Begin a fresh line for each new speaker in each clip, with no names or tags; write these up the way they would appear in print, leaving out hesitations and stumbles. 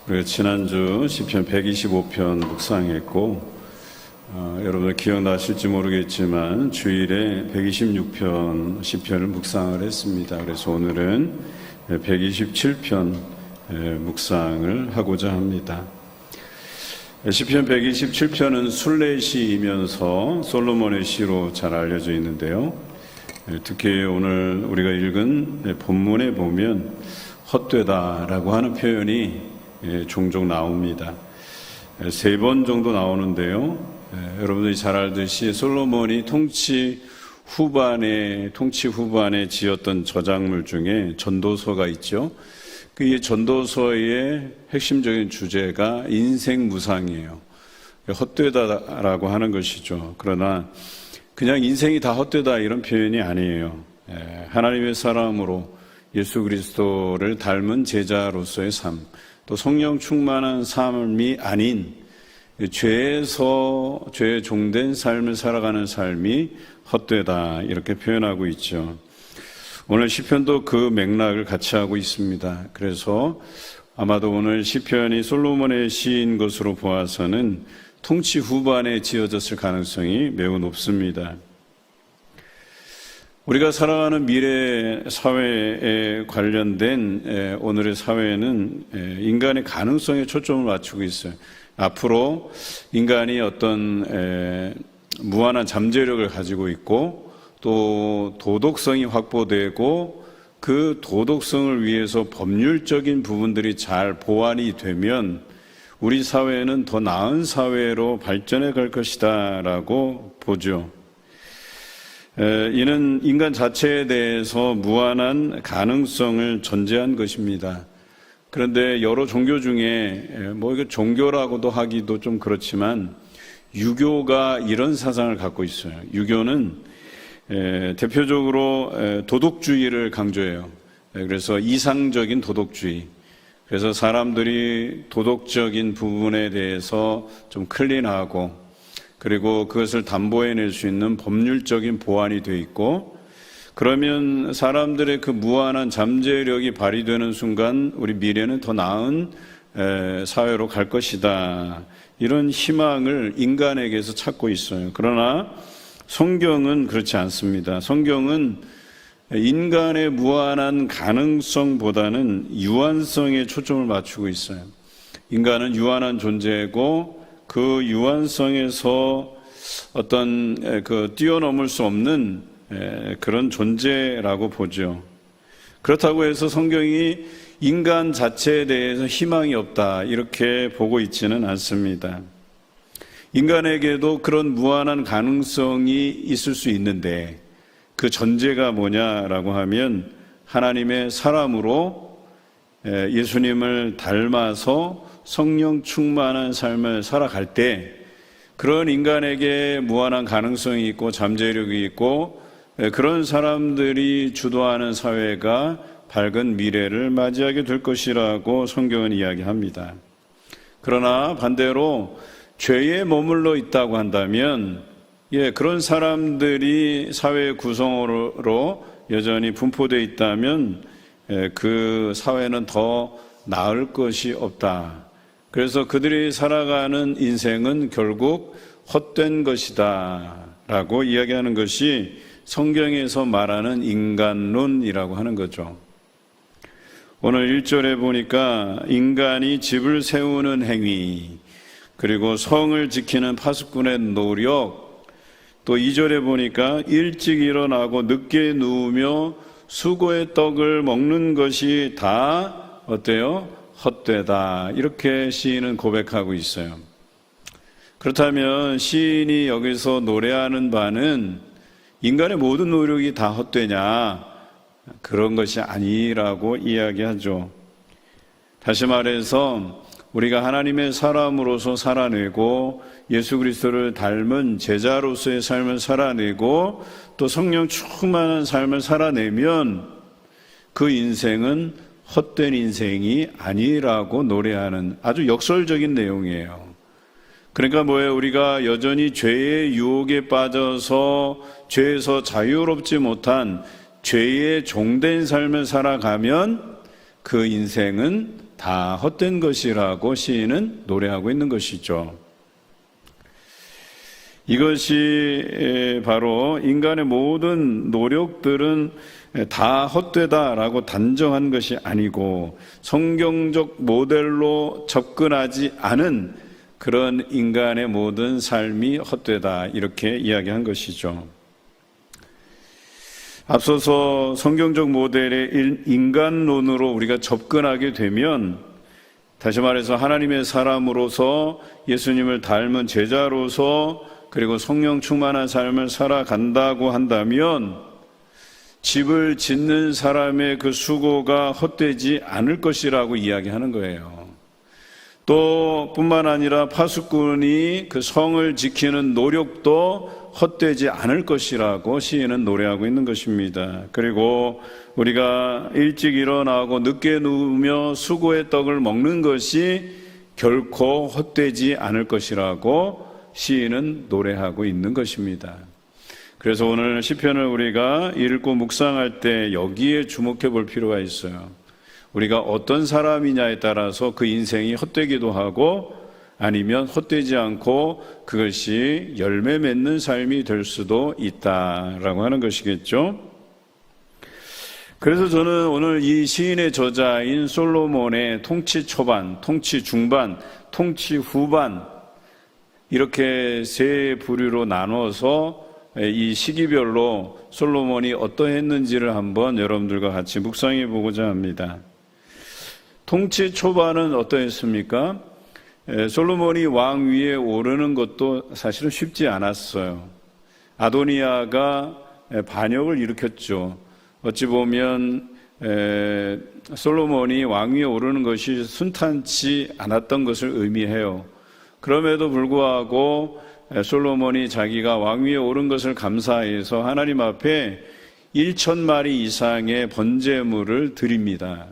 우리가 지난주 시편 125편 묵상했고 여러분들 기억나실지 모르겠지만 주일에 126편 시편을 묵상을 했습니다. 그래서 오늘은 127편 묵상을 하고자 합니다. 시편 127편은 순례시이면서 솔로몬의 시로 잘 알려져 있는데요. 특히 오늘 우리가 읽은 본문에 보면 헛되다라고 하는 표현이 종종 나옵니다. 3번 정도 나오는데요. 여러분들이 잘 알듯이 솔로몬이 통치 후반에 지었던 저작물 중에 전도서가 있죠. 이 전도서의 핵심적인 주제가 인생 무상이에요. 헛되다라고 하는 것이죠. 그러나 그냥 인생이 다 헛되다 이런 표현이 아니에요. 하나님의 사람으로 예수 그리스도를 닮은 제자로서의 삶, 또 성령 충만한 삶이 아닌 죄에 종된 삶을 살아가는 삶이 헛되다 이렇게 표현하고 있죠. 오늘 시편도 그 맥락을 같이 하고 있습니다. 그래서 아마도 오늘 시편이 솔로몬의 시인 것으로 보아서는 통치 후반에 지어졌을 가능성이 매우 높습니다. 우리가 살아가는 미래 사회에 관련된 오늘의 사회는 인간의 가능성에 초점을 맞추고 있어요. 앞으로 인간이 어떤 무한한 잠재력을 가지고 있고 또 도덕성이 확보되고 그 도덕성을 위해서 법률적인 부분들이 잘 보완이 되면 우리 사회는 더 나은 사회로 발전해 갈 것이다 라고 보죠. 이는 인간 자체에 대해서 무한한 가능성을 전제한 것입니다. 그런데 여러 종교 중에 이거 종교라고도 하기도 좀 그렇지만 유교가 이런 사상을 갖고 있어요. 유교는 대표적으로 도덕주의를 강조해요. 그래서 이상적인 도덕주의. 그래서 사람들이 도덕적인 부분에 대해서 좀 클린하고 그리고 그것을 담보해낼 수 있는 법률적인 보완이 돼 있고 그러면 사람들의 그 무한한 잠재력이 발휘되는 순간 우리 미래는 더 나은 사회로 갈 것이다. 이런 희망을 인간에게서 찾고 있어요. 그러나 성경은 그렇지 않습니다. 성경은 인간의 무한한 가능성보다는 유한성에 초점을 맞추고 있어요. 인간은 유한한 존재고 그 유한성에서 어떤 뛰어넘을 수 없는 그런 존재라고 보죠. 그렇다고 해서 성경이 인간 자체에 대해서 희망이 없다 이렇게 보고 있지는 않습니다. 인간에게도 그런 무한한 가능성이 있을 수 있는데 그 전제가 뭐냐라고 하면 하나님의 사람으로 예수님을 닮아서 성령 충만한 삶을 살아갈 때 그런 인간에게 무한한 가능성이 있고 잠재력이 있고 그런 사람들이 주도하는 사회가 밝은 미래를 맞이하게 될 것이라고 성경은 이야기합니다. 그러나 반대로 죄에 머물러 있다고 한다면 그런 사람들이 사회 구성으로 여전히 분포되어 있다면 그 사회는 더 나을 것이 없다. 그래서 그들이 살아가는 인생은 결국 헛된 것이다 라고 이야기하는 것이 성경에서 말하는 인간론이라고 하는 거죠. 오늘 1절에 보니까 인간이 집을 세우는 행위 그리고 성을 지키는 파수꾼의 노력 또 2절에 보니까 일찍 일어나고 늦게 누우며 수고의 떡을 먹는 것이 다 어때요? 헛되다 이렇게 시인은 고백하고 있어요. 그렇다면 시인이 여기서 노래하는 바는 인간의 모든 노력이 다 헛되냐 그런 것이 아니라고 이야기하죠. 다시 말해서 우리가 하나님의 사람으로서 살아내고 예수 그리스도를 닮은 제자로서의 삶을 살아내고 또 성령 충만한 삶을 살아내면 그 인생은 헛된 인생이 아니라고 노래하는 아주 역설적인 내용이에요. 그러니까 뭐예요? 우리가 여전히 죄의 유혹에 빠져서 죄에서 자유롭지 못한 죄의 종된 삶을 살아가면 그 인생은 다 헛된 것이라고 시인은 노래하고 있는 것이죠. 이것이 바로 인간의 모든 노력들은 다 헛되다라고 단정한 것이 아니고 성경적 모델로 접근하지 않은 그런 인간의 모든 삶이 헛되다 이렇게 이야기한 것이죠. 앞서서 성경적 모델의 인간론으로 우리가 접근하게 되면 다시 말해서 하나님의 사람으로서 예수님을 닮은 제자로서 그리고 성령 충만한 삶을 살아간다고 한다면 집을 짓는 사람의 그 수고가 헛되지 않을 것이라고 이야기하는 거예요. 또 뿐만 아니라 파수꾼이 그 성을 지키는 노력도 헛되지 않을 것이라고 시인은 노래하고 있는 것입니다. 그리고 우리가 일찍 일어나고 늦게 누우며 수고의 떡을 먹는 것이 결코 헛되지 않을 것이라고 시인은 노래하고 있는 것입니다. 그래서 오늘 시편을 우리가 읽고 묵상할 때 여기에 주목해 볼 필요가 있어요. 우리가 어떤 사람이냐에 따라서 그 인생이 헛되기도 하고 아니면 헛되지 않고 그것이 열매 맺는 삶이 될 수도 있다라고 하는 것이겠죠. 그래서 저는 오늘 이 시인의 저자인 솔로몬의 통치 초반, 통치 중반, 통치 후반 이렇게 세 부류로 나눠서 이 시기별로 솔로몬이 어떠했는지를 한번 여러분들과 같이 묵상해 보고자 합니다. 통치 초반은 어떠했습니까? 솔로몬이 왕 위에 오르는 것도 사실은 쉽지 않았어요. 아도니아가 반역을 일으켰죠. 어찌 보면 솔로몬이 왕 위에 오르는 것이 순탄치 않았던 것을 의미해요. 그럼에도 불구하고 솔로몬이 자기가 왕 위에 오른 것을 감사해서 하나님 앞에 1,000마리 이상의 번제물을 드립니다.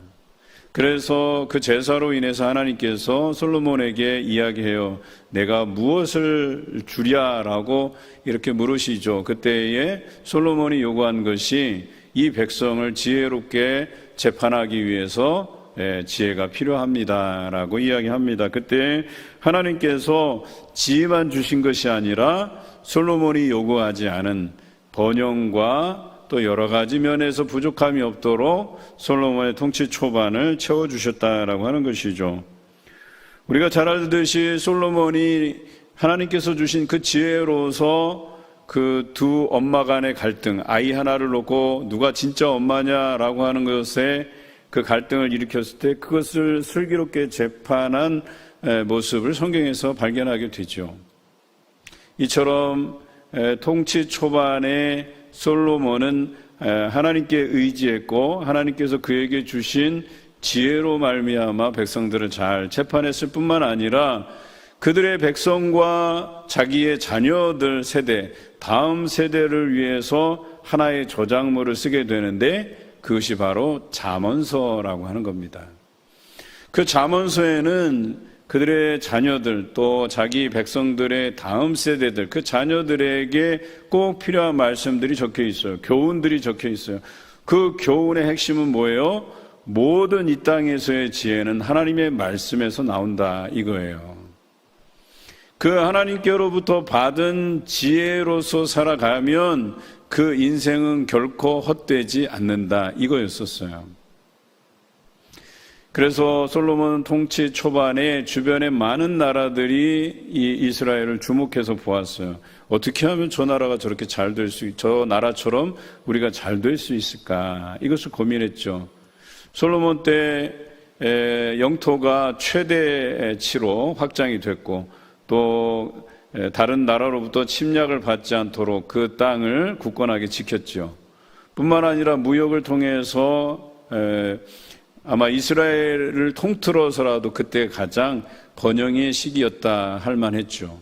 그래서 그 제사로 인해서 하나님께서 솔로몬에게 이야기해요. 내가 무엇을 주랴라고 이렇게 물으시죠. 그때에 솔로몬이 요구한 것이 이 백성을 지혜롭게 재판하기 위해서 지혜가 필요합니다라고 이야기합니다. 그때 하나님께서 지혜만 주신 것이 아니라 솔로몬이 요구하지 않은 번영과 또 여러 가지 면에서 부족함이 없도록 솔로몬의 통치 초반을 채워주셨다라고 하는 것이죠. 우리가 잘 알듯이 솔로몬이 하나님께서 주신 그 지혜로서 그 두 엄마 간의 갈등, 아이 하나를 놓고 누가 진짜 엄마냐라고 하는 것에 그 갈등을 일으켰을 때 그것을 슬기롭게 재판한 모습을 성경에서 발견하게 되죠. 이처럼 통치 초반에 솔로몬은 하나님께 의지했고 하나님께서 그에게 주신 지혜로 말미암아 백성들을 잘 재판했을 뿐만 아니라 그들의 백성과 자기의 자녀들 세대, 다음 세대를 위해서 하나의 저작물을 쓰게 되는데 그것이 바로 잠언서라고 하는 겁니다. 그 잠언서에는 그들의 자녀들 또 자기 백성들의 다음 세대들 그 자녀들에게 꼭 필요한 말씀들이 적혀 있어요. 교훈들이 적혀 있어요. 그 교훈의 핵심은 뭐예요? 모든 이 땅에서의 지혜는 하나님의 말씀에서 나온다 이거예요. 그 하나님께로부터 받은 지혜로서 살아가면 그 인생은 결코 헛되지 않는다 이거였었어요. 그래서 솔로몬 통치 초반에 주변의 많은 나라들이 이 이스라엘을 주목해서 보았어요. 어떻게 하면 저 나라가 저렇게 잘 될 수, 저 나라처럼 우리가 잘 될 수 있을까? 이것을 고민했죠. 솔로몬 때 영토가 최대치로 확장이 됐고 또 다른 나라로부터 침략을 받지 않도록 그 땅을 굳건하게 지켰죠. 뿐만 아니라 무역을 통해서 아마 이스라엘을 통틀어서라도 그때 가장 번영의 시기였다 할 만했죠.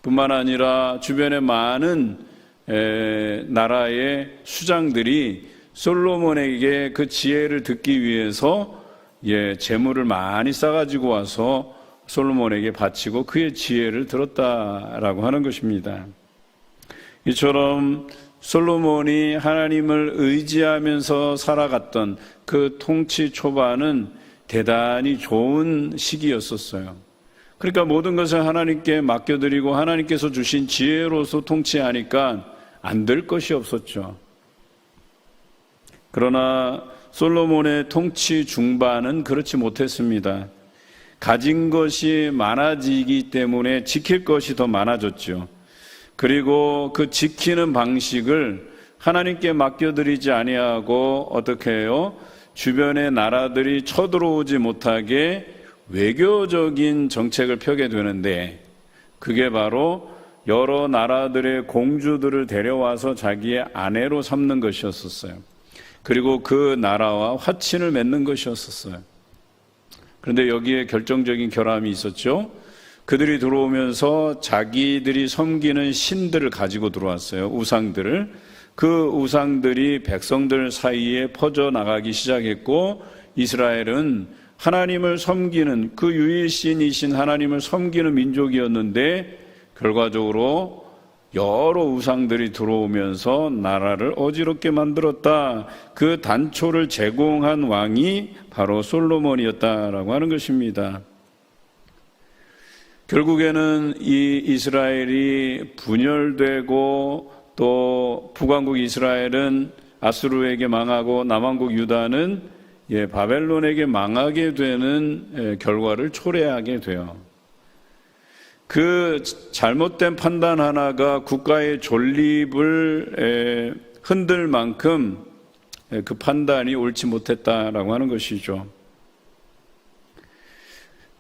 뿐만 아니라 주변의 많은 나라의 수장들이 솔로몬에게 그 지혜를 듣기 위해서 재물을 많이 싸가지고 와서 솔로몬에게 바치고 그의 지혜를 들었다라고 하는 것입니다. 이처럼 솔로몬이 하나님을 의지하면서 살아갔던 그 통치 초반은 대단히 좋은 시기였었어요. 그러니까 모든 것을 하나님께 맡겨드리고 하나님께서 주신 지혜로서 통치하니까 안 될 것이 없었죠. 그러나 솔로몬의 통치 중반은 그렇지 못했습니다. 가진 것이 많아지기 때문에 지킬 것이 더 많아졌죠. 그리고 그 지키는 방식을 하나님께 맡겨드리지 아니하고 어떻게 해요? 주변의 나라들이 쳐들어오지 못하게 외교적인 정책을 펴게 되는데, 그게 바로 여러 나라들의 공주들을 데려와서 자기의 아내로 삼는 것이었었어요. 그리고 그 나라와 화친을 맺는 것이었었어요. 그런데 여기에 결정적인 결함이 있었죠. 그들이 들어오면서 자기들이 섬기는 신들을 가지고 들어왔어요. 우상들을. 그 우상들이 백성들 사이에 퍼져나가기 시작했고, 이스라엘은 하나님을 섬기는, 그 유일신이신 하나님을 섬기는 민족이었는데 결과적으로 여러 우상들이 들어오면서 나라를 어지럽게 만들었다. 그 단초를 제공한 왕이 바로 솔로몬이었다라고 하는 것입니다. 결국에는 이 이스라엘이 분열되고, 또 북왕국 이스라엘은 아수르에게 망하고 남왕국 유다는 바벨론에게 망하게 되는 결과를 초래하게 돼요. 그 잘못된 판단 하나가 국가의 존립을 흔들 만큼 그 판단이 옳지 못했다라고 하는 것이죠.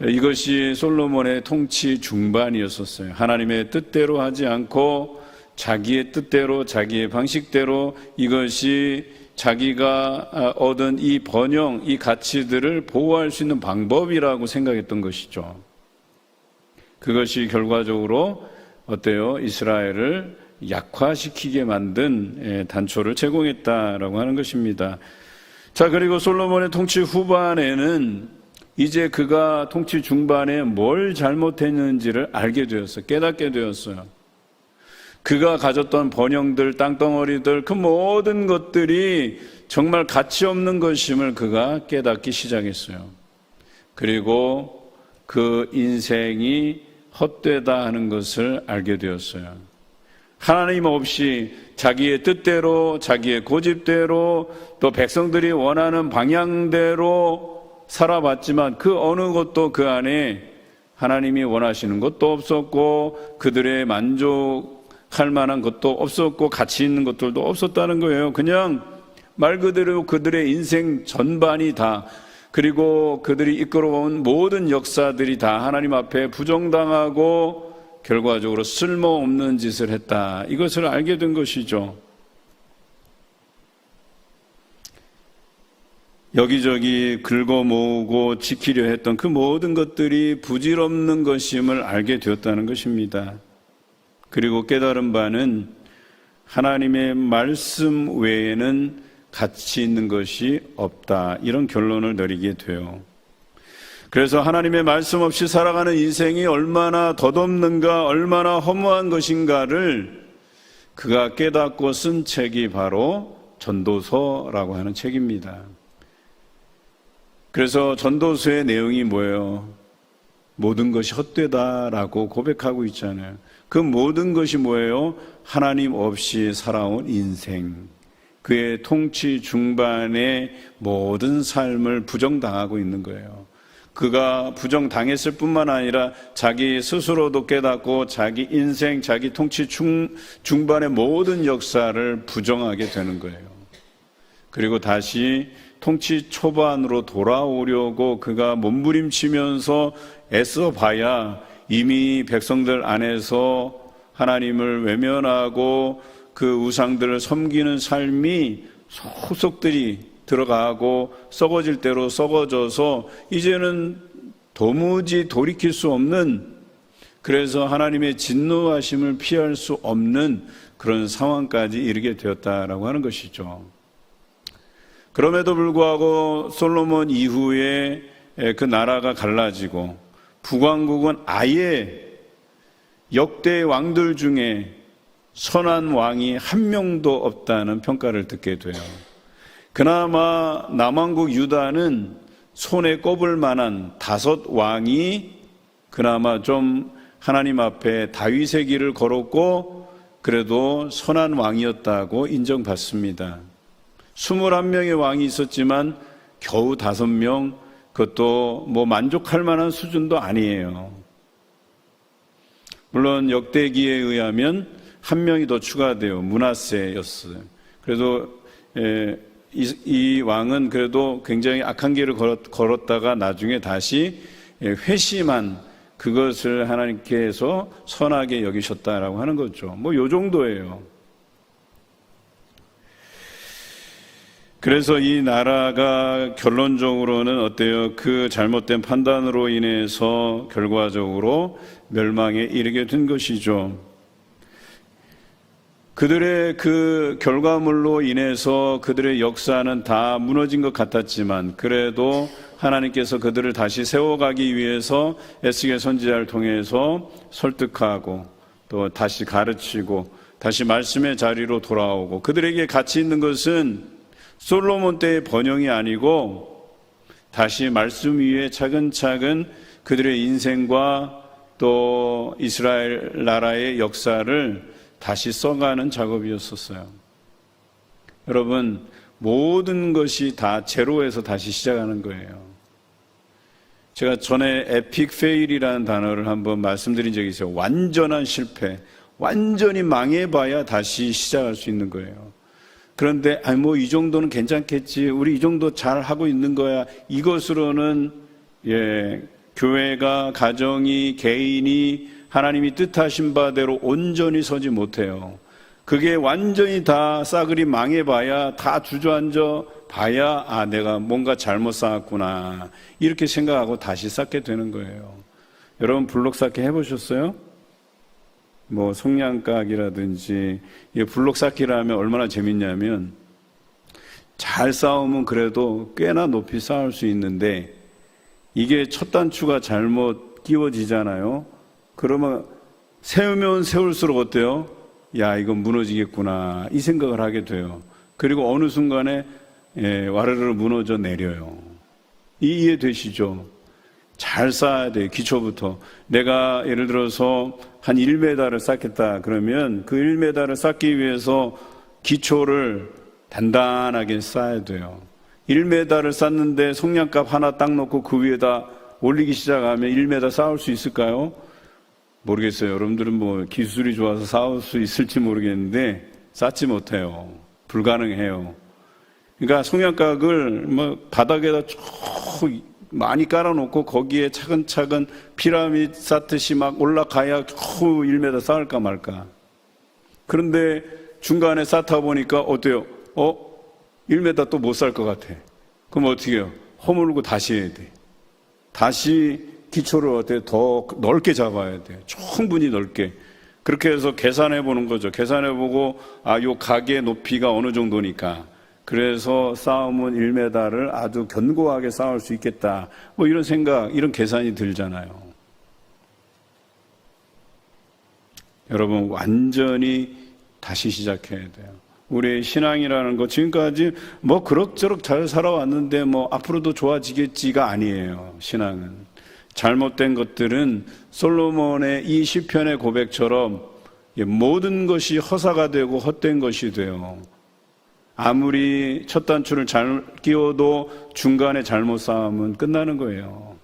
이것이 솔로몬의 통치 중반이었었어요. 하나님의 뜻대로 하지 않고 자기의 뜻대로, 자기의 방식대로, 이것이 자기가 얻은 이 번영, 이 가치들을 보호할 수 있는 방법이라고 생각했던 것이죠. 그것이 결과적으로 어때요? 이스라엘을 약화시키게 만든 단초를 제공했다라고 하는 것입니다. 자, 그리고 솔로몬의 통치 후반에는 이제 그가 통치 중반에 뭘 잘못했는지를 알게 되었어요. 깨닫게 되었어요. 그가 가졌던 번영들, 땅덩어리들, 그 모든 것들이 정말 가치 없는 것임을 그가 깨닫기 시작했어요. 그리고 그 인생이 헛되다 하는 것을 알게 되었어요. 하나님 없이 자기의 뜻대로, 자기의 고집대로, 또 백성들이 원하는 방향대로 살아봤지만 그 어느 것도 그 안에 하나님이 원하시는 것도 없었고, 그들의 만족할 만한 것도 없었고, 가치 있는 것들도 없었다는 거예요. 그냥 말 그대로 그들의 인생 전반이 다, 그리고 그들이 이끌어온 모든 역사들이 다 하나님 앞에 부정당하고 결과적으로 쓸모없는 짓을 했다. 이것을 알게 된 것이죠. 여기저기 긁어 모으고 지키려 했던 그 모든 것들이 부질없는 것임을 알게 되었다는 것입니다. 그리고 깨달은 바는 하나님의 말씀 외에는 가치 있는 것이 없다. 이런 결론을 내리게 돼요. 그래서 하나님의 말씀 없이 살아가는 인생이 얼마나 덧없는가, 얼마나 허무한 것인가를 그가 깨닫고 쓴 책이 바로 전도서라고 하는 책입니다. 그래서 전도서의 내용이 뭐예요? 모든 것이 헛되다라고 고백하고 있잖아요. 그 모든 것이 뭐예요? 하나님 없이 살아온 인생, 그의 통치 중반의 모든 삶을 부정당하고 있는 거예요. 그가 부정당했을 뿐만 아니라 자기 스스로도 깨닫고 자기 인생, 자기 통치 중반의 모든 역사를 부정하게 되는 거예요. 그리고 다시 통치 초반으로 돌아오려고 그가 몸부림치면서 애써봐야 이미 백성들 안에서 하나님을 외면하고 그 우상들을 섬기는 삶이 속속들이 들어가고 썩어질 대로 썩어져서 이제는 도무지 돌이킬 수 없는, 그래서 하나님의 진노하심을 피할 수 없는 그런 상황까지 이르게 되었다라고 하는 것이죠. 그럼에도 불구하고 솔로몬 이후에 그 나라가 갈라지고 북왕국은 아예 역대 왕들 중에 선한 왕이 한 명도 없다는 평가를 듣게 돼요. 그나마 남왕국 유다는 손에 꼽을 만한 5 왕이 그나마 좀 하나님 앞에 다윗의 길을 걸었고 그래도 선한 왕이었다고 인정받습니다. 21명의 왕이 있었지만 겨우 5명, 그것도 뭐 만족할 만한 수준도 아니에요. 물론 역대기에 의하면 1명이 더 추가돼요. 므낫세였어요. 그래도 이 왕은 그래도 굉장히 악한 길을 걸었다가 나중에 다시 회심한 그것을 하나님께서 선하게 여기셨다라고 하는 거죠. 뭐 요 정도예요. 그래서 이 나라가 결론적으로는 어때요? 그 잘못된 판단으로 인해서 결과적으로 멸망에 이르게 된 것이죠. 그들의 그 결과물로 인해서 그들의 역사는 다 무너진 것 같았지만 그래도 하나님께서 그들을 다시 세워가기 위해서 에스겔 선지자를 통해서 설득하고 또 다시 가르치고 다시 말씀의 자리로 돌아오고 그들에게 가치 있는 것은 솔로몬 때의 번영이 아니고 다시 말씀 위에 차근차근 그들의 인생과 또 이스라엘 나라의 역사를 다시 써가는 작업이었었어요. 여러분, 모든 것이 다 제로에서 다시 시작하는 거예요. 제가 전에 에픽 페일이라는 단어를 한번 말씀드린 적이 있어요. 완전한 실패, 완전히 망해봐야 다시 시작할 수 있는 거예요. 그런데 뭐 이 정도는 괜찮겠지, 우리 이 정도 잘 하고 있는 거야, 이것으로는 교회가, 가정이, 개인이 하나님이 뜻하신 바대로 온전히 서지 못해요. 그게 완전히 다 싸그리 망해봐야, 다 주저앉아 봐야 내가 뭔가 잘못 쌓았구나 이렇게 생각하고 다시 쌓게 되는 거예요. 여러분 블록 쌓기 해보셨어요? 뭐 성냥각이라든지 블록 쌓기를 하면 얼마나 재밌냐면 잘 쌓으면 그래도 꽤나 높이 쌓을 수 있는데 이게 첫 단추가 잘못 끼워지잖아요. 그러면 세우면 세울수록 어때요? 야, 이건 무너지겠구나 이 생각을 하게 돼요. 그리고 어느 순간에 와르르 무너져 내려요. 이해되시죠? 잘 쌓아야 돼요. 기초부터. 내가 예를 들어서 한 1m를 쌓겠다 그러면 그 1m를 쌓기 위해서 기초를 단단하게 쌓아야 돼요. 1m를 쌓는데 성냥갑 하나 딱 놓고 그 위에다 올리기 시작하면 1m 쌓을 수 있을까요? 모르겠어요. 여러분들은 뭐 기술이 좋아서 쌓을 수 있을지 모르겠는데 쌓지 못해요. 불가능해요. 그러니까 성냥각을 뭐 바닥에다 쭉 많이 깔아놓고 거기에 차근차근 피라미드 쌓듯이 막 올라가야 겨우 1m 쌓을까 말까. 그런데 중간에 쌓다 보니까 어때요? 1m 또 못 쌓을 것 같아. 그럼 어떻게 해요? 허물고 다시 해야 돼. 다시 기초를 어떻게 더 넓게 잡아야 돼. 충분히 넓게. 그렇게 해서 계산해 보는 거죠. 계산해 보고 요 각의 높이가 어느 정도니까. 그래서 쌓으면 1m를 아주 견고하게 쌓을 수 있겠다. 뭐 이런 생각, 이런 계산이 들잖아요. 여러분 완전히 다시 시작해야 돼요. 우리의 신앙이라는 거 지금까지 뭐 그럭저럭 잘 살아왔는데 뭐 앞으로도 좋아지겠지가 아니에요. 신앙은. 잘못된 것들은 솔로몬의 이 시편의 고백처럼 모든 것이 허사가 되고 헛된 것이 돼요. 아무리 첫 단추를 잘 끼워도 중간에 잘못 쌓으면 끝나는 거예요.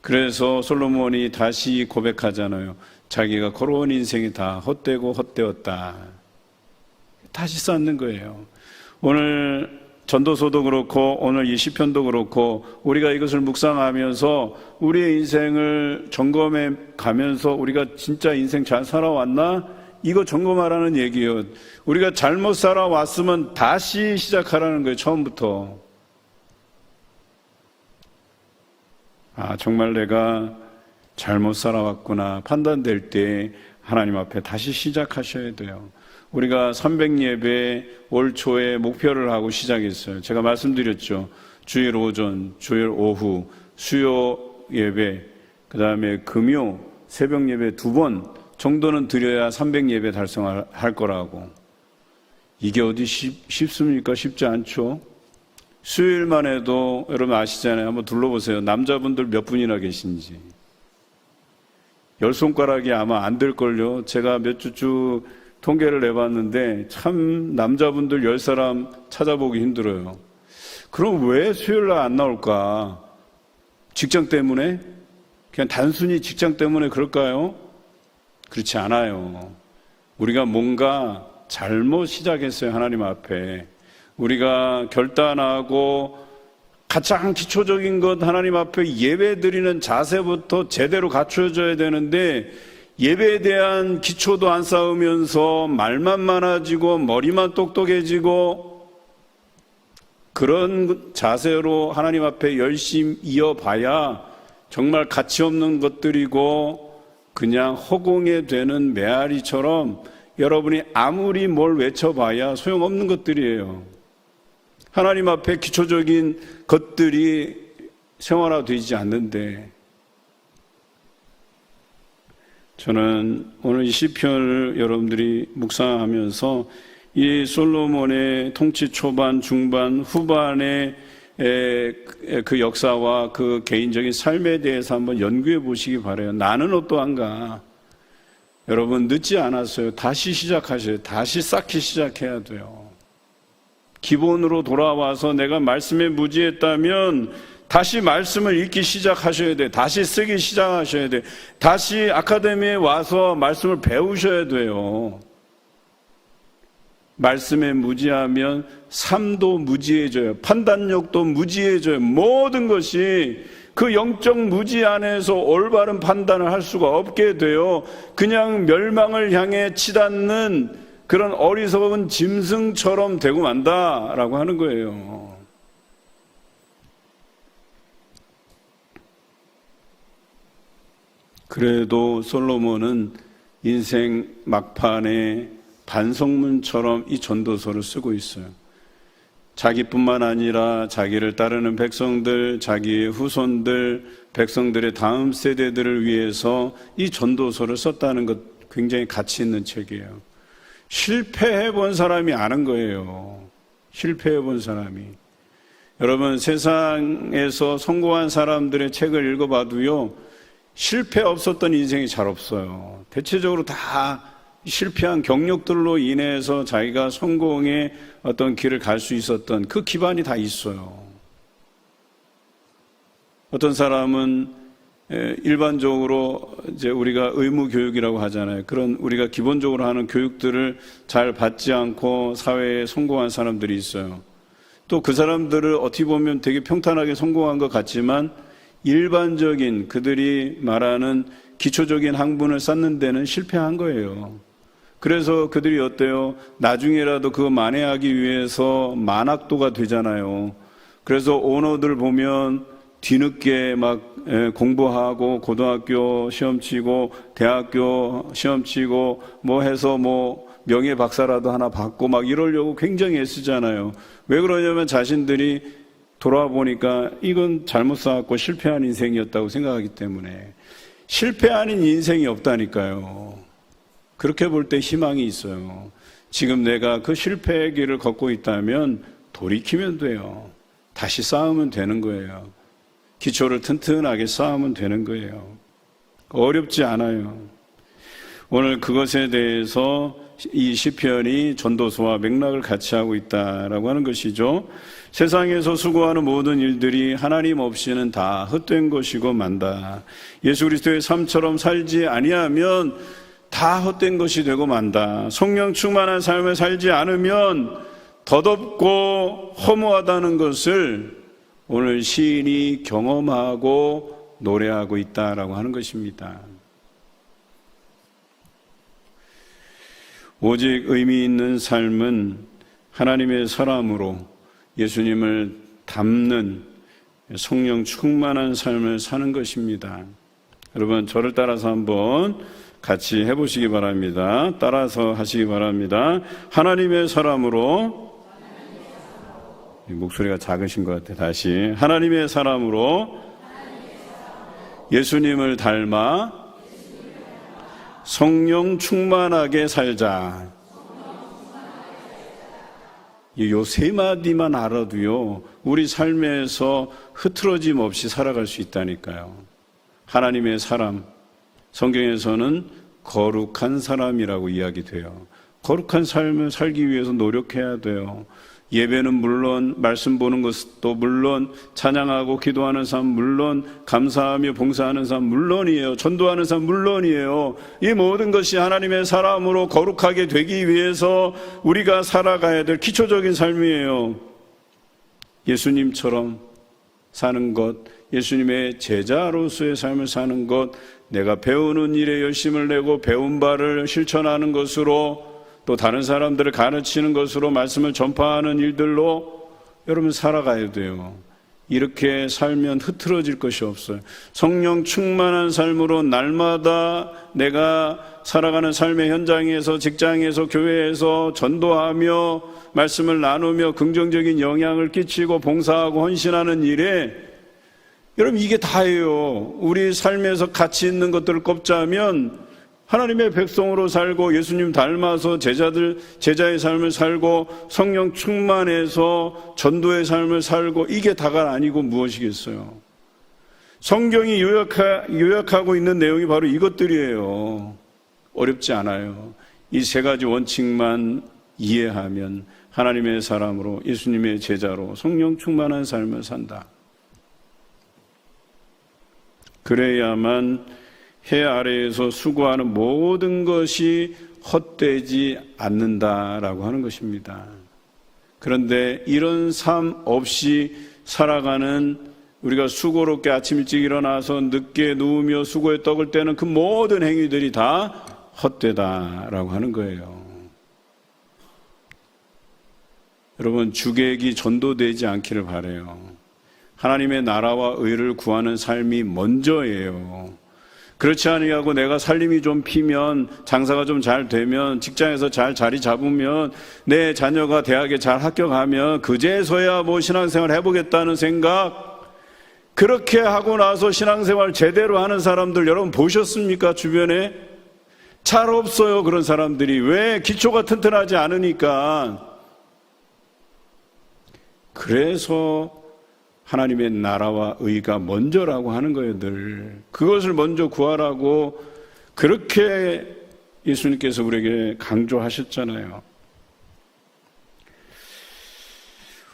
그래서 솔로몬이 다시 고백하잖아요. 자기가 걸어온 인생이 다 헛되고 헛되었다. 다시 쌓는 거예요. 오늘 전도서도 그렇고 오늘 이 시편도 그렇고 우리가 이것을 묵상하면서 우리의 인생을 점검해 가면서 우리가 진짜 인생 잘 살아왔나? 이거 점검하라는 얘기예요. 우리가 잘못 살아왔으면 다시 시작하라는 거예요. 처음부터. 정말 내가 잘못 살아왔구나 판단될 때 하나님 앞에 다시 시작하셔야 돼요. 우리가 300예배 올 초에 목표를 하고 시작했어요. 제가 말씀드렸죠. 주일 오전, 주일 오후, 수요 예배, 그 다음에 금요 새벽 예배 2번 정도는 드려야 300예배 달성할 거라고. 이게 어디 쉽습니까? 쉽지 않죠. 수요일만 해도 여러분 아시잖아요. 한번 둘러보세요. 남자분들 몇 분이나 계신지. 10손가락이 아마 안 될걸요. 제가 몇 주 쭉 통계를 내봤는데 참 남자분들 10사람 찾아보기 힘들어요. 그럼 왜 수요일날 안 나올까? 직장 때문에? 그냥 단순히 직장 때문에 그럴까요? 그렇지 않아요. 우리가 뭔가 잘못 시작했어요. 하나님 앞에. 우리가 결단하고 가장 기초적인 것 하나님 앞에 예배드리는 자세부터 제대로 갖춰져야 되는데 예배에 대한 기초도 안 쌓으면서 말만 많아지고 머리만 똑똑해지고 그런 자세로 하나님 앞에 열심히 이어봐야 정말 가치 없는 것들이고 그냥 허공에 되는 메아리처럼 여러분이 아무리 뭘 외쳐봐야 소용없는 것들이에요. 하나님 앞에 기초적인 것들이 생활화되지 않는데 저는 오늘 이 시편을 여러분들이 묵상하면서 이 솔로몬의 통치 초반, 중반, 후반의 그 역사와 그 개인적인 삶에 대해서 한번 연구해 보시기 바라요. 나는 어떠한가? 여러분 늦지 않았어요. 다시 시작하셔요. 다시 쌓기 시작해야 돼요. 기본으로 돌아와서 내가 말씀에 무지했다면 다시 말씀을 읽기 시작하셔야 돼. 다시 쓰기 시작하셔야 돼. 다시 아카데미에 와서 말씀을 배우셔야 돼요. 말씀에 무지하면 삶도 무지해져요. 판단력도 무지해져요. 모든 것이 그 영적 무지 안에서 올바른 판단을 할 수가 없게 돼요. 그냥 멸망을 향해 치닫는 그런 어리석은 짐승처럼 되고 만다라고 하는 거예요. 그래도 솔로몬은 인생 막판에 반성문처럼 이 전도서를 쓰고 있어요. 자기뿐만 아니라 자기를 따르는 백성들, 자기의 후손들, 백성들의 다음 세대들을 위해서 이 전도서를 썼다는 것 굉장히 가치 있는 책이에요. 실패해 본 사람이 아는 거예요. 실패해 본 사람이. 여러분 세상에서 성공한 사람들의 책을 읽어봐도요. 실패 없었던 인생이 잘 없어요. 대체적으로 다 실패한 경력들로 인해서 자기가 성공의 어떤 길을 갈 수 있었던 그 기반이 다 있어요. 어떤 사람은 일반적으로 이제 우리가 의무 교육이라고 하잖아요. 그런 우리가 기본적으로 하는 교육들을 잘 받지 않고 사회에 성공한 사람들이 있어요. 또 그 사람들을 어떻게 보면 되게 평탄하게 성공한 것 같지만 일반적인 그들이 말하는 기초적인 학문을 쌓는 데는 실패한 거예요. 그래서 그들이 어때요? 나중에라도 그거 만회하기 위해서 만학도가 되잖아요. 그래서 오너들 보면 뒤늦게 막 공부하고 고등학교 시험 치고 대학교 시험 치고 뭐 해서 뭐 명예 박사라도 하나 받고 막 이러려고 굉장히 애쓰잖아요. 왜 그러냐면 자신들이 돌아보니까 이건 잘못 쌓았고 실패한 인생이었다고 생각하기 때문에. 실패 아닌 인생이 없다니까요. 그렇게 볼 때 희망이 있어요. 지금 내가 그 실패의 길을 걷고 있다면 돌이키면 돼요. 다시 쌓으면 되는 거예요. 기초를 튼튼하게 쌓으면 되는 거예요. 어렵지 않아요. 오늘 그것에 대해서 이 시편이 전도서와 맥락을 같이 하고 있다라고 하는 것이죠. 세상에서 수고하는 모든 일들이 하나님 없이는 다 헛된 것이고 만다. 예수 그리스도의 삶처럼 살지 아니하면 다 헛된 것이 되고 만다. 성령 충만한 삶을 살지 않으면 덧없고 허무하다는 것을 오늘 시인이 경험하고 노래하고 있다라고 하는 것입니다. 오직 의미 있는 삶은 하나님의 사람으로 예수님을 닮는 성령 충만한 삶을 사는 것입니다. 여러분 저를 따라서 한번 같이 해보시기 바랍니다. 따라서 하시기 바랍니다. 하나님의 사람으로, 목소리가 작으신 것 같아요. 다시 하나님의 사람으로 예수님을 닮아 성령 충만하게 살자. 요 세 마디만 알아도요, 우리 삶에서 흐트러짐 없이 살아갈 수 있다니까요. 하나님의 사람, 성경에서는 거룩한 사람이라고 이야기돼요. 거룩한 삶을 살기 위해서 노력해야 돼요. 예배는 물론, 말씀 보는 것도 물론, 찬양하고 기도하는 삶 물론, 감사하며 봉사하는 삶 물론이에요. 전도하는 삶 물론이에요. 이 모든 것이 하나님의 사람으로 거룩하게 되기 위해서 우리가 살아가야 될 기초적인 삶이에요. 예수님처럼 사는 것, 예수님의 제자로서의 삶을 사는 것, 내가 배우는 일에 열심을 내고 배운 바를 실천하는 것으로, 또 다른 사람들을 가르치는 것으로, 말씀을 전파하는 일들로 여러분 살아가야 돼요. 이렇게 살면 흐트러질 것이 없어요. 성령 충만한 삶으로 날마다 내가 살아가는 삶의 현장에서, 직장에서, 교회에서 전도하며 말씀을 나누며 긍정적인 영향을 끼치고 봉사하고 헌신하는 일에, 여러분 이게 다예요. 우리 삶에서 가치 있는 것들을 꼽자면 하나님의 백성으로 살고 예수님 닮아서 제자의 삶을 살고 성령 충만해서 전도의 삶을 살고, 이게 다가 아니고 무엇이겠어요? 성경이 요약하고 있는 내용이 바로 이것들이에요. 어렵지 않아요. 이 세 가지 원칙만 이해하면 하나님의 사람으로, 예수님의 제자로 성령 충만한 삶을 산다. 그래야만 해 아래에서 수고하는 모든 것이 헛되지 않는다라고 하는 것입니다. 그런데 이런 삶 없이 살아가는, 우리가 수고롭게 아침 일찍 일어나서 늦게 누우며 수고에 떡을 떼는 그 모든 행위들이 다 헛되다라고 하는 거예요. 여러분, 주객이 전도되지 않기를 바라요. 하나님의 나라와 의를 구하는 삶이 먼저예요. 그렇지 아니하고 내가 살림이 좀 피면, 장사가 좀 잘 되면, 직장에서 잘 자리 잡으면, 내 자녀가 대학에 잘 합격하면 그제서야 뭐 신앙생활 해보겠다는 생각, 그렇게 하고 나서 신앙생활 제대로 하는 사람들 여러분 보셨습니까? 주변에 잘 없어요. 그런 사람들이. 왜? 기초가 튼튼하지 않으니까. 그래서 하나님의 나라와 의가 먼저라고 하는 거예요. 늘 그것을 먼저 구하라고 그렇게 예수님께서 우리에게 강조하셨잖아요.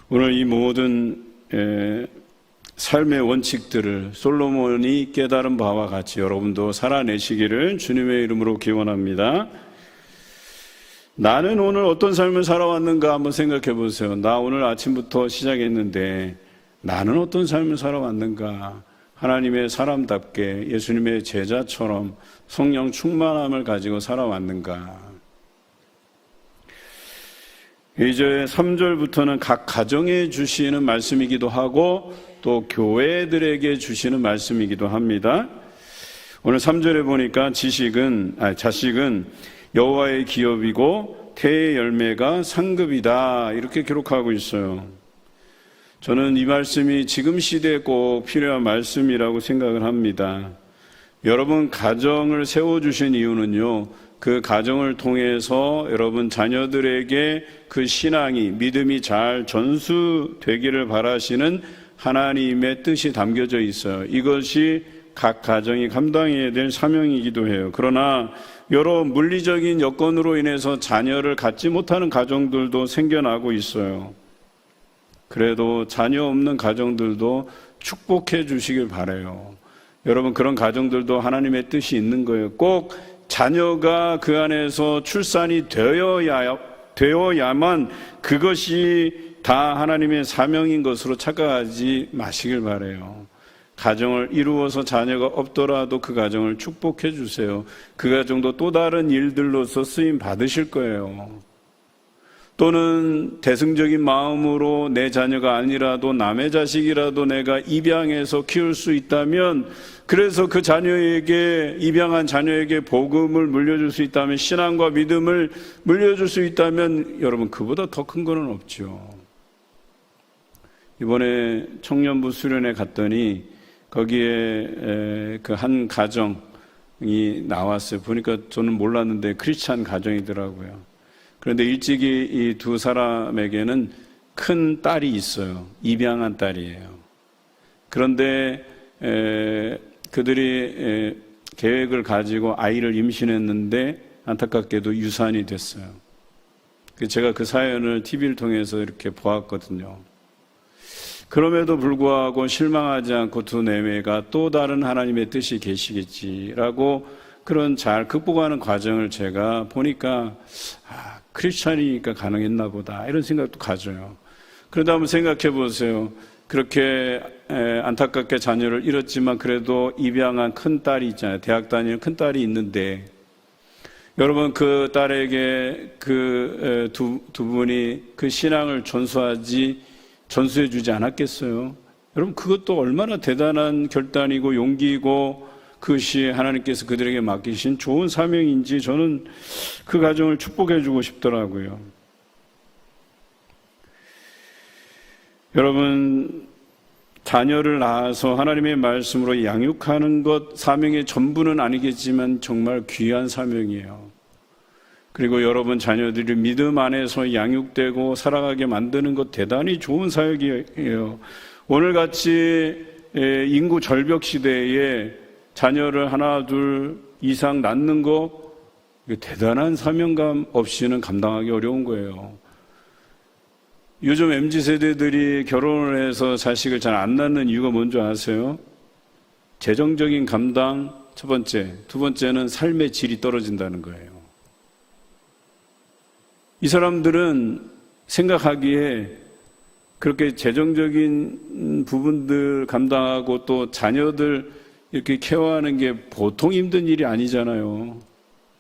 오늘 이 모든 삶의 원칙들을 솔로몬이 깨달은 바와 같이 여러분도 살아내시기를 주님의 이름으로 기원합니다. 나는 오늘 어떤 삶을 살아왔는가 한번 생각해 보세요. 나 오늘 아침부터 시작했는데 나는 어떤 삶을 살아왔는가? 하나님의 사람답게 예수님의 제자처럼 성령 충만함을 가지고 살아왔는가? 이제 3절부터는 각 가정에 주시는 말씀이기도 하고 또 교회들에게 주시는 말씀이기도 합니다. 오늘 3절에 보니까 자식은 여호와의 기업이고 태의 열매가 상급이다, 이렇게 기록하고 있어요. 저는 이 말씀이 지금 시대에 꼭 필요한 말씀이라고 생각을 합니다. 여러분 가정을 세워주신 이유는요, 그 가정을 통해서 여러분 자녀들에게 그 신앙이, 믿음이 잘 전수되기를 바라시는 하나님의 뜻이 담겨져 있어요. 이것이 각 가정이 감당해야 될 사명이기도 해요. 그러나 여러 물리적인 여건으로 인해서 자녀를 갖지 못하는 가정들도 생겨나고 있어요. 그래도 자녀 없는 가정들도 축복해 주시길 바라요. 여러분 그런 가정들도 하나님의 뜻이 있는 거예요. 꼭 자녀가 그 안에서 출산이 되어야만 그것이 다 하나님의 사명인 것으로 착각하지 마시길 바라요. 가정을 이루어서 자녀가 없더라도 그 가정을 축복해 주세요. 그 가정도 또 다른 일들로서 쓰임 받으실 거예요. 또는 대승적인 마음으로 내 자녀가 아니라도 남의 자식이라도 내가 입양해서 키울 수 있다면, 그래서 그 자녀에게, 입양한 자녀에게 복음을 물려줄 수 있다면, 신앙과 믿음을 물려줄 수 있다면 여러분 그보다 더 큰 거는 없죠. 이번에 청년부 수련회 갔더니 거기에 그 한 가정이 나왔어요. 보니까 저는 몰랐는데 크리스찬 가정이더라고요. 그런데 일찍이 이 두 사람에게는 큰 딸이 있어요. 입양한 딸이에요. 그런데 그들이 계획을 가지고 아이를 임신했는데 안타깝게도 유산이 됐어요. 제가 그 사연을 TV를 통해서 이렇게 보았거든요. 그럼에도 불구하고 실망하지 않고 두 내외가 또 다른 하나님의 뜻이 계시겠지라고 그런 잘 극복하는 과정을 제가 보니까 크리스찬이니까 가능했나 보다 이런 생각도 가져요. 그러다 한번 생각해 보세요. 그렇게 안타깝게 자녀를 잃었지만 그래도 입양한 큰 딸이 있잖아요. 대학 다니는 큰 딸이 있는데 여러분 그 딸에게 그 두 분이 그 신앙을 전수해 주지 않았겠어요? 여러분 그것도 얼마나 대단한 결단이고 용기이고 그것이 하나님께서 그들에게 맡기신 좋은 사명인지 저는 그 가정을 축복해 주고 싶더라고요. 여러분 자녀를 낳아서 하나님의 말씀으로 양육하는 것 사명의 전부는 아니겠지만 정말 귀한 사명이에요. 그리고 여러분 자녀들이 믿음 안에서 양육되고 살아가게 만드는 것 대단히 좋은 사역이에요. 오늘같이 인구 절벽 시대에 자녀를 하나 둘 이상 낳는 거 대단한 사명감 없이는 감당하기 어려운 거예요. 요즘 MZ세대들이 결혼을 해서 자식을 잘 안 낳는 이유가 뭔지 아세요? 재정적인 감당 첫 번째, 두 번째는 삶의 질이 떨어진다는 거예요. 이 사람들은 생각하기에 그렇게 재정적인 부분들 감당하고 또 자녀들 이렇게 케어하는 게 보통 힘든 일이 아니잖아요.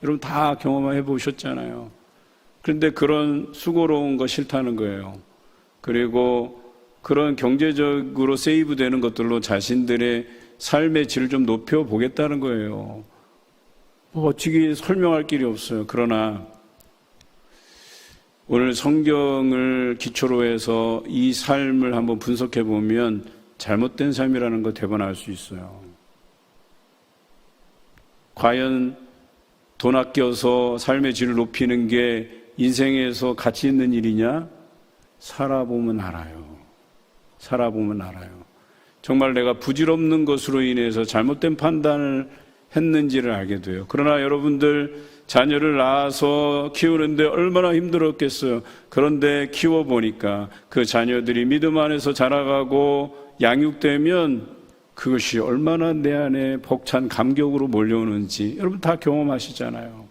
여러분 다 경험해 보셨잖아요. 그런데 그런 수고로운 거 싫다는 거예요. 그리고 그런 경제적으로 세이브 되는 것들로 자신들의 삶의 질을 좀 높여보겠다는 거예요. 어찌 설명할 길이 없어요. 그러나 오늘 성경을 기초로 해서 이 삶을 한번 분석해 보면 잘못된 삶이라는 거 대번 알 수 있어요. 과연 돈 아껴서 삶의 질을 높이는 게 인생에서 가치 있는 일이냐? 살아보면 알아요. 살아보면 알아요. 정말 내가 부질없는 것으로 인해서 잘못된 판단을 했는지를 알게 돼요. 그러나 여러분들 자녀를 낳아서 키우는데 얼마나 힘들었겠어요. 그런데 키워보니까 그 자녀들이 믿음 안에서 자라가고 양육되면 그것이 얼마나 내 안에 벅찬 감격으로 몰려오는지 여러분 다 경험하시잖아요.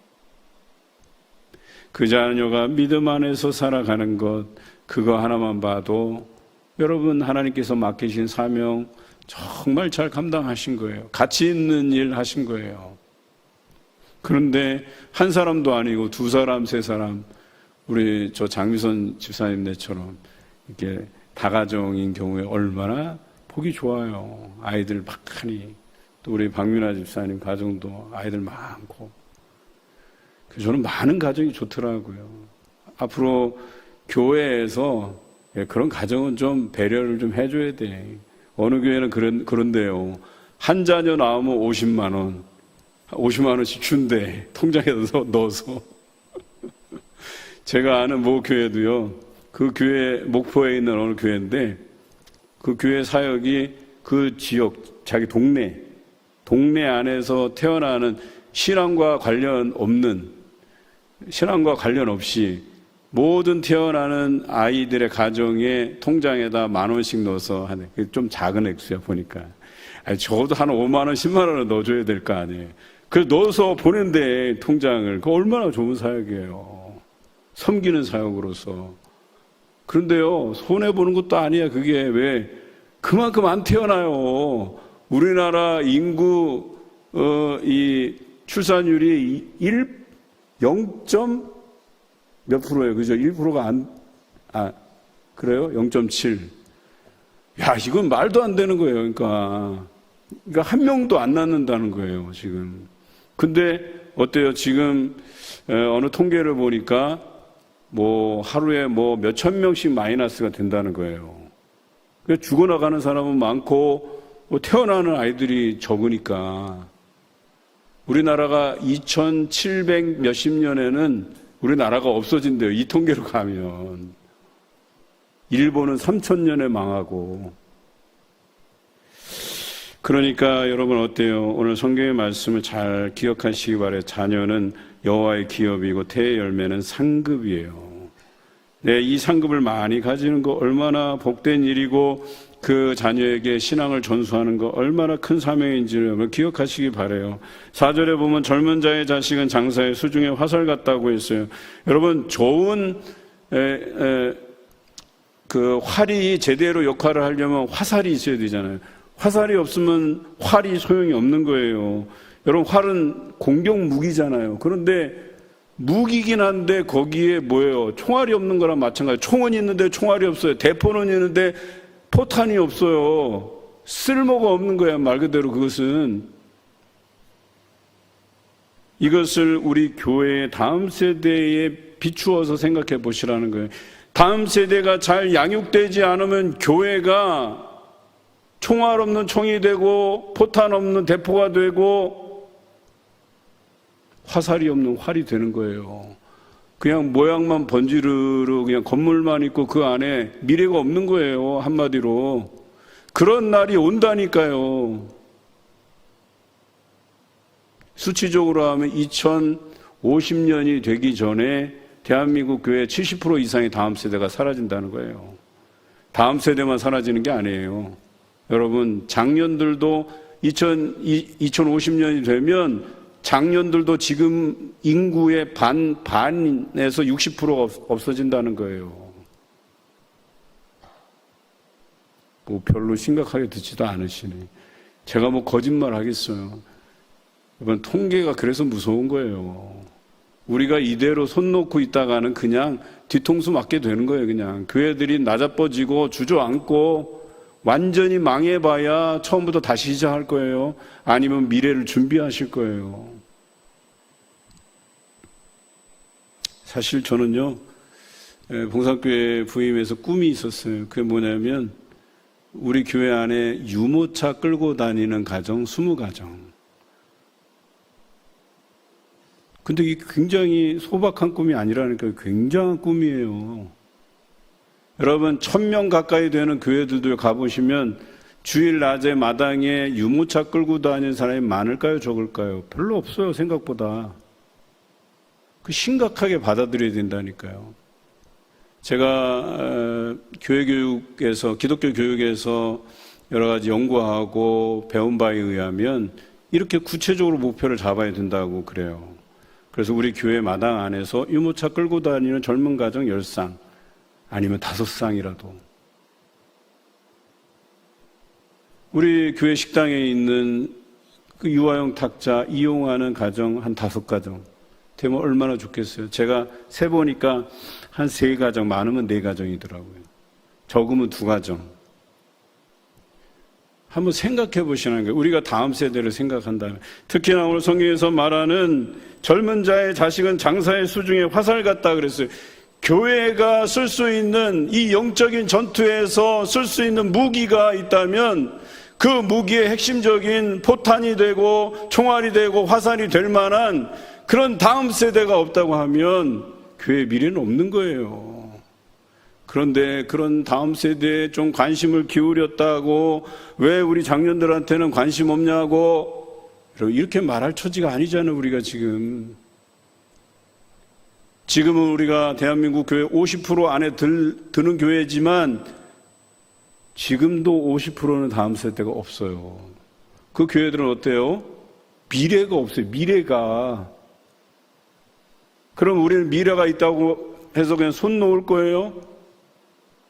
그 자녀가 믿음 안에서 살아가는 것 그거 하나만 봐도 여러분 하나님께서 맡기신 사명 정말 잘 감당하신 거예요. 가치 있는 일 하신 거예요. 그런데 한 사람도 아니고 두 사람, 세 사람 우리 저 장미선 집사님네처럼 이렇게 다가정인 경우에 얼마나 보기 좋아요. 아이들 박하니 또 우리 박민아 집사님 가정도 아이들 많고 저는 많은 가정이 좋더라고요. 앞으로 교회에서 그런 가정은 좀 배려를 좀 해줘야 돼. 어느 교회는 그런데요. 한 자녀 낳으면 50만 원. 50만 원씩 준대. 통장에 넣어서. 제가 아는 모 교회도요. 그 교회 목포에 있는 어느 교회인데 그 교회 사역이 그 지역 자기 동네 안에서 태어나는 신앙과 관련 없이 모든 태어나는 아이들의 가정에 통장에다 10,000원씩 넣어서 하네. 좀 작은 액수야 보니까. 적어도 한 5만 원, 10만 원을 넣어줘야 될 거 아니에요. 그래서 넣어서 보낸대 통장을. 그거 얼마나 좋은 사역이에요. 섬기는 사역으로서. 그런데요, 손해 보는 것도 아니야. 그게 왜 그만큼 안 태어나요. 우리나라 인구 이 출산율이 0. 몇 프로예요? 그죠? 1%가 그래요? 0.7. 야, 이건 말도 안 되는 거예요. 그러니까 한 명도 안 낳는다는 거예요, 지금. 근데 어때요? 지금 어느 통계를 보니까 하루에 몇천 명씩 마이너스가 된다는 거예요. 죽어나가는 사람은 많고 태어나는 아이들이 적으니까 우리나라가 2700 몇십 년에는 우리나라가 없어진대요. 이 통계로 가면. 일본은 3000년에 망하고. 그러니까 여러분 어때요? 오늘 성경의 말씀을 잘 기억하시기 바라요. 자녀는 여호와의 기업이고 태의 열매는 상급이에요. 네, 이 상급을 많이 가지는 거 얼마나 복된 일이고 그 자녀에게 신앙을 전수하는 거 얼마나 큰 사명인지를 기억하시기 바라요. 4절에 보면 젊은 자의 자식은 장사의 수중에 화살 같다고 했어요. 여러분 좋은 그 활이 제대로 역할을 하려면 화살이 있어야 되잖아요. 화살이 없으면 활이 소용이 없는 거예요. 여러분 활은 공격 무기잖아요. 그런데 무기긴 한데 거기에 뭐예요? 총알이 없는 거랑 마찬가지예요. 총은 있는데 총알이 없어요. 대포는 있는데 포탄이 없어요. 쓸모가 없는 거야, 말 그대로 그것은. 이것을 우리 교회의 다음 세대에 비추어서 생각해 보시라는 거예요. 다음 세대가 잘 양육되지 않으면 교회가 총알 없는 총이 되고 포탄 없는 대포가 되고 화살이 없는 활이 되는 거예요. 그냥 모양만 번지르르 그냥 건물만 있고 그 안에 미래가 없는 거예요. 한마디로. 그런 날이 온다니까요. 수치적으로 하면 2050년이 되기 전에 대한민국 교회 70% 이상의 다음 세대가 사라진다는 거예요. 다음 세대만 사라지는 게 아니에요. 여러분 장년들도 2050년이 되면 장년들도 지금 인구의 반에서 60%가 없어진다는 거예요. 뭐 별로 심각하게 듣지도 않으시네. 제가 뭐 거짓말 하겠어요. 이번 통계가 그래서 무서운 거예요. 우리가 이대로 손 놓고 있다가는 그냥 뒤통수 맞게 되는 거예요. 그냥 교회들이 낮아빠지고 주저앉고 완전히 망해봐야 처음부터 다시 시작할 거예요. 아니면 미래를 준비하실 거예요. 사실 저는요, 봉사교회 부임해서 꿈이 있었어요. 그게 뭐냐면 우리 교회 안에 유모차 끌고 다니는 가정 20가정. 근데 이게 굉장히 소박한 꿈이 아니라니까 굉장한 꿈이에요. 여러분 1000명 가까이 되는 교회들도 가보시면 주일 낮에 마당에 유모차 끌고 다니는 사람이 많을까요? 적을까요? 별로 없어요. 생각보다. 그 심각하게 받아들여야 된다니까요. 제가 교회 교육에서 기독교 교육에서 여러 가지 연구하고 배운 바에 의하면 이렇게 구체적으로 목표를 잡아야 된다고 그래요. 그래서 우리 교회 마당 안에서 유모차 끌고 다니는 젊은 가정 10쌍 아니면 5쌍이라도 우리 교회 식당에 있는 그 유아용 탁자 이용하는 가정 한 5가정 되면 얼마나 좋겠어요. 제가 세보니까 한 3가정, 많으면 4가정이더라고요. 적으면 2가정. 한번 생각해 보시는 거예요. 우리가 다음 세대를 생각한다면. 특히나 오늘 성경에서 말하는 젊은 자의 자식은 장사의 수중에 화살 같다 그랬어요. 교회가 쓸 수 있는 이 영적인 전투에서 쓸 수 있는 무기가 있다면 그 무기의 핵심적인 포탄이 되고 총알이 되고 화살이 될 만한 그런 다음 세대가 없다고 하면 교회의 미래는 없는 거예요. 그런데 그런 다음 세대에 좀 관심을 기울였다고 왜 우리 장년들한테는 관심 없냐고 이렇게 말할 처지가 아니잖아요. 우리가 지금은 우리가 대한민국 교회 50% 안에 드는 교회지만 지금도 50%는 다음 세대가 없어요. 그 교회들은 어때요? 미래가 없어요. 미래가. 그럼 우리는 미래가 있다고 해서 그냥 손 놓을 거예요?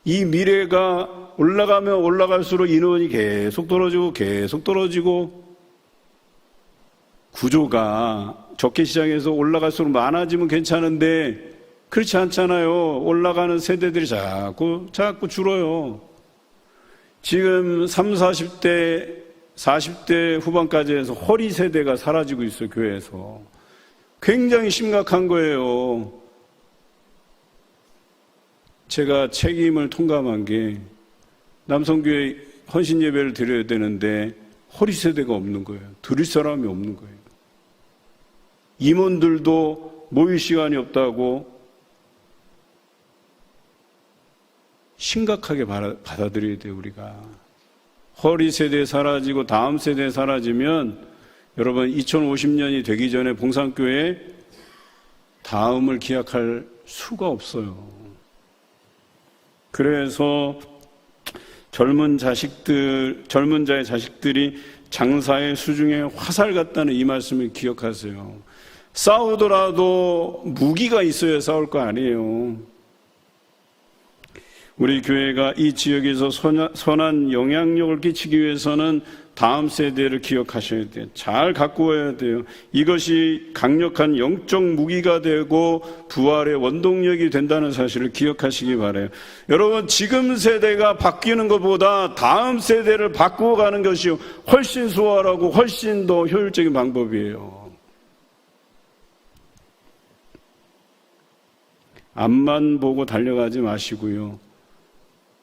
이 미래가 올라가면 올라갈수록 인원이 계속 떨어지고 구조가 적게 시작해서 올라갈수록 많아지면 괜찮은데 그렇지 않잖아요. 올라가는 세대들이 자꾸 줄어요. 지금 30, 40대, 40대 후반까지 해서 허리 세대가 사라지고 있어요. 교회에서. 굉장히 심각한 거예요. 제가 책임을 통감한 게 남성교회 헌신 예배를 드려야 되는데 허리 세대가 없는 거예요. 드릴 사람이 없는 거예요. 임원들도 모일 시간이 없다고 심각하게 받아들여야 돼요, 우리가. 허리 세대 사라지고 다음 세대 사라지면 여러분 2050년이 되기 전에 봉산교회 다음을 기약할 수가 없어요. 그래서 젊은 자의 자식들이 장사의 수중에 화살 같다는 이 말씀을 기억하세요. 싸우더라도 무기가 있어야 싸울 거 아니에요. 우리 교회가 이 지역에서 선한 영향력을 끼치기 위해서는 다음 세대를 기억하셔야 돼요. 잘 가꾸어야 돼요. 이것이 강력한 영적 무기가 되고 부활의 원동력이 된다는 사실을 기억하시기 바라요. 여러분, 지금 세대가 바뀌는 것보다 다음 세대를 바꾸어가는 것이 훨씬 수월하고 훨씬 더 효율적인 방법이에요. 앞만 보고 달려가지 마시고요.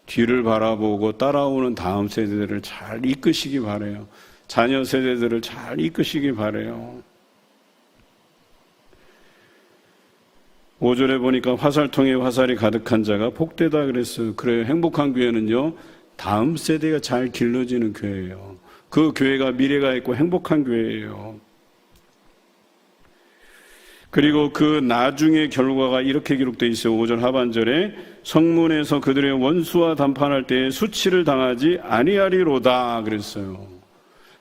뒤를 바라보고 따라오는 다음 세대들을 잘 이끄시기 바라요. 자녀 세대들을 잘 이끄시기 바라요. 5절에 보니까 화살통에 화살이 가득한 자가 복되다 그랬어요. 그래요. 행복한 교회는요, 다음 세대가 잘 길러지는 교회예요. 그 교회가 미래가 있고 행복한 교회예요. 그리고 그 나중의 결과가 이렇게 기록되어 있어요. 5절 하반절에 성문에서 그들의 원수와 담판할 때에 수치를 당하지 아니하리로다 그랬어요.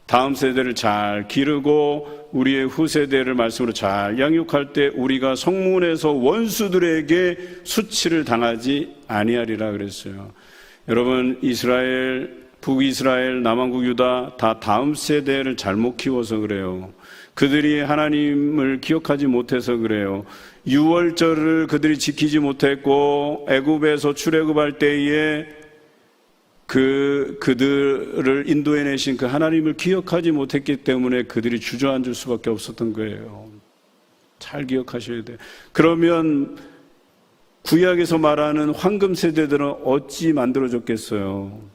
다음 세대를 잘 기르고 우리의 후세대를 말씀으로 잘 양육할 때 우리가 성문에서 원수들에게 수치를 당하지 아니하리라 그랬어요. 여러분, 이스라엘, 북이스라엘, 남한국 유다 다 다음 세대를 잘못 키워서 그래요. 그들이 하나님을 기억하지 못해서 그래요. 유월절을 그들이 지키지 못했고 애굽에서 출애굽할 때에 그들을 인도해내신 그 하나님을 기억하지 못했기 때문에 그들이 주저앉을 수밖에 없었던 거예요. 잘 기억하셔야 돼요. 그러면 구약에서 말하는 황금 세대들은 어찌 만들어졌겠어요?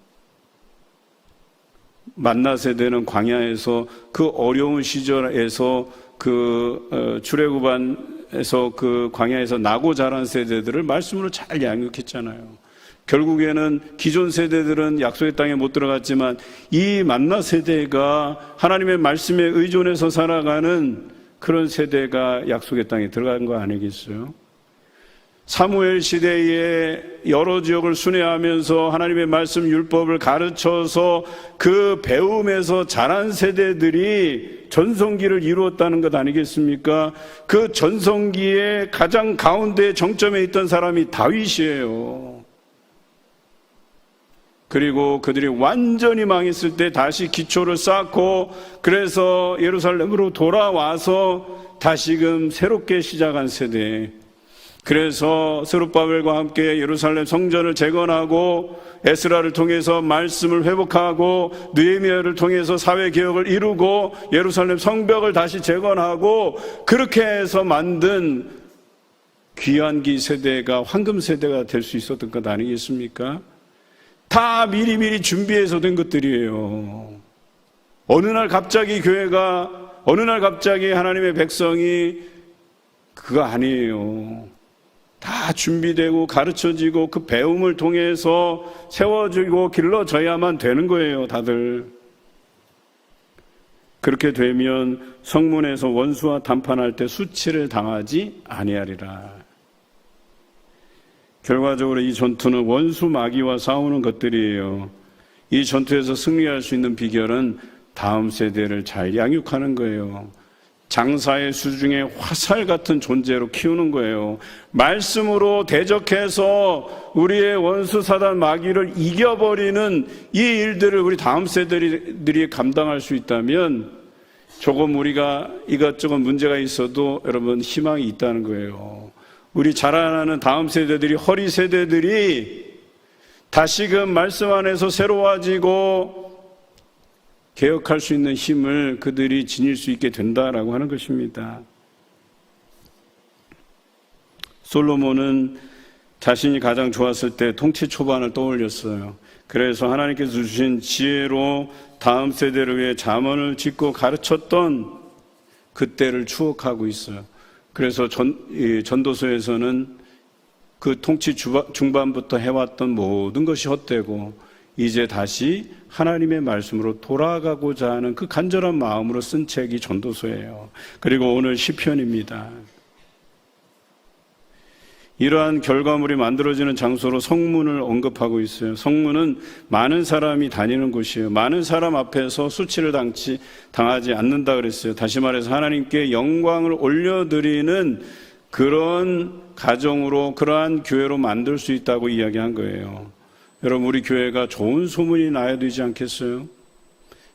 만나 세대는 광야에서 그 어려운 시절에서 출애굽에서 그 광야에서 나고 자란 세대들을 말씀으로 잘 양육했잖아요. 결국에는 기존 세대들은 약속의 땅에 못 들어갔지만 이 만나 세대가 하나님의 말씀에 의존해서 살아가는 그런 세대가 약속의 땅에 들어간 거 아니겠어요? 사무엘 시대에 여러 지역을 순회하면서 하나님의 말씀 율법을 가르쳐서 그 배움에서 자란 세대들이 전성기를 이루었다는 것 아니겠습니까? 그 전성기의 가장 가운데 정점에 있던 사람이 다윗이에요. 그리고 그들이 완전히 망했을 때 다시 기초를 쌓고 그래서 예루살렘으로 돌아와서 다시금 새롭게 시작한 세대. 그래서 스룹바벨과 함께 예루살렘 성전을 재건하고 에스라를 통해서 말씀을 회복하고 느헤미야를 통해서 사회개혁을 이루고 예루살렘 성벽을 다시 재건하고 그렇게 해서 만든 귀환기 세대가 황금 세대가 될 수 있었던 것 아니겠습니까? 다 미리미리 준비해서 된 것들이에요. 어느 날 갑자기 하나님의 백성이 그거 아니에요. 다 준비되고 가르쳐지고 그 배움을 통해서 세워지고 길러져야만 되는 거예요, 다들. 그렇게 되면 성문에서 원수와 담판할 때 수치를 당하지 아니하리라. 결과적으로 이 전투는 원수 마귀와 싸우는 것들이에요. 이 전투에서 승리할 수 있는 비결은 다음 세대를 잘 양육하는 거예요. 장사의 수중에 화살 같은 존재로 키우는 거예요. 말씀으로 대적해서 우리의 원수 사단 마귀를 이겨버리는 이 일들을 우리 다음 세대들이 감당할 수 있다면 조금 우리가 이것저것 문제가 있어도 여러분 희망이 있다는 거예요. 우리 자라나는 다음 세대들이, 허리 세대들이 다시금 말씀 안에서 새로워지고 개혁할 수 있는 힘을 그들이 지닐 수 있게 된다라고 하는 것입니다. 솔로몬은 자신이 가장 좋았을 때 통치 초반을 떠올렸어요. 그래서 하나님께서 주신 지혜로 다음 세대를 위해 잠언을 짓고 가르쳤던 그때를 추억하고 있어요. 그래서 전도서에서는 그 통치 중반부터 해왔던 모든 것이 헛되고 이제 다시 하나님의 말씀으로 돌아가고자 하는 그 간절한 마음으로 쓴 책이 전도서예요. 그리고 오늘 시편입니다. 이러한 결과물이 만들어지는 장소로 성문을 언급하고 있어요. 성문은 많은 사람이 다니는 곳이에요. 많은 사람 앞에서 수치를 당하지 않는다 그랬어요. 다시 말해서 하나님께 영광을 올려드리는 그런 가정으로, 그러한 교회로 만들 수 있다고 이야기한 거예요. 여러분, 우리 교회가 좋은 소문이 나야 되지 않겠어요?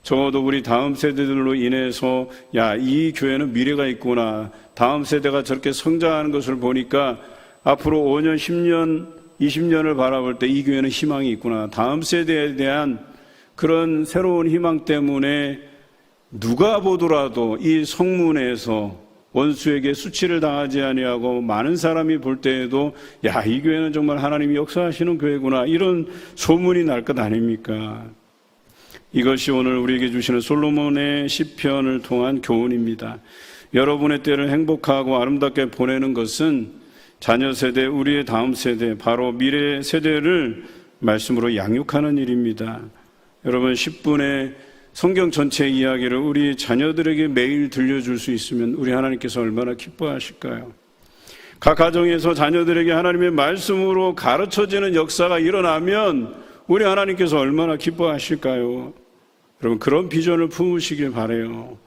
적어도 우리 다음 세대들로 인해서 이 교회는 미래가 있구나, 다음 세대가 저렇게 성장하는 것을 보니까 앞으로 5년, 10년, 20년을 바라볼 때 이 교회는 희망이 있구나, 다음 세대에 대한 그런 새로운 희망 때문에 누가 보더라도 이 성문에서 원수에게 수치를 당하지 아니하고 많은 사람이 볼 때에도 이 교회는 정말 하나님이 역사하시는 교회구나, 이런 소문이 날 것 아닙니까? 이것이 오늘 우리에게 주시는 솔로몬의 시편을 통한 교훈입니다. 여러분의 때를 행복하고 아름답게 보내는 것은 자녀 세대, 우리의 다음 세대, 바로 미래 세대를 말씀으로 양육하는 일입니다. 여러분, 10분의 성경 전체 이야기를 우리 자녀들에게 매일 들려줄 수 있으면 우리 하나님께서 얼마나 기뻐하실까요? 각 가정에서 자녀들에게 하나님의 말씀으로 가르쳐지는 역사가 일어나면 우리 하나님께서 얼마나 기뻐하실까요? 여러분, 그런 비전을 품으시길 바라요.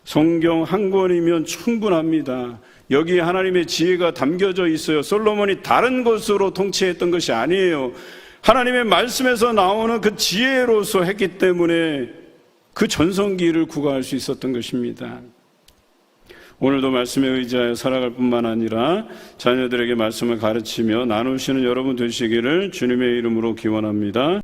성경 한 권이면 충분합니다. 여기에 하나님의 지혜가 담겨져 있어요. 솔로몬이 다른 것으로 통치했던 것이 아니에요. 하나님의 말씀에서 나오는 그 지혜로서 했기 때문에 그 전성기를 구가할 수 있었던 것입니다. 오늘도 말씀에 의지하여 살아갈 뿐만 아니라 자녀들에게 말씀을 가르치며 나누시는 여러분 되시기를 주님의 이름으로 기원합니다.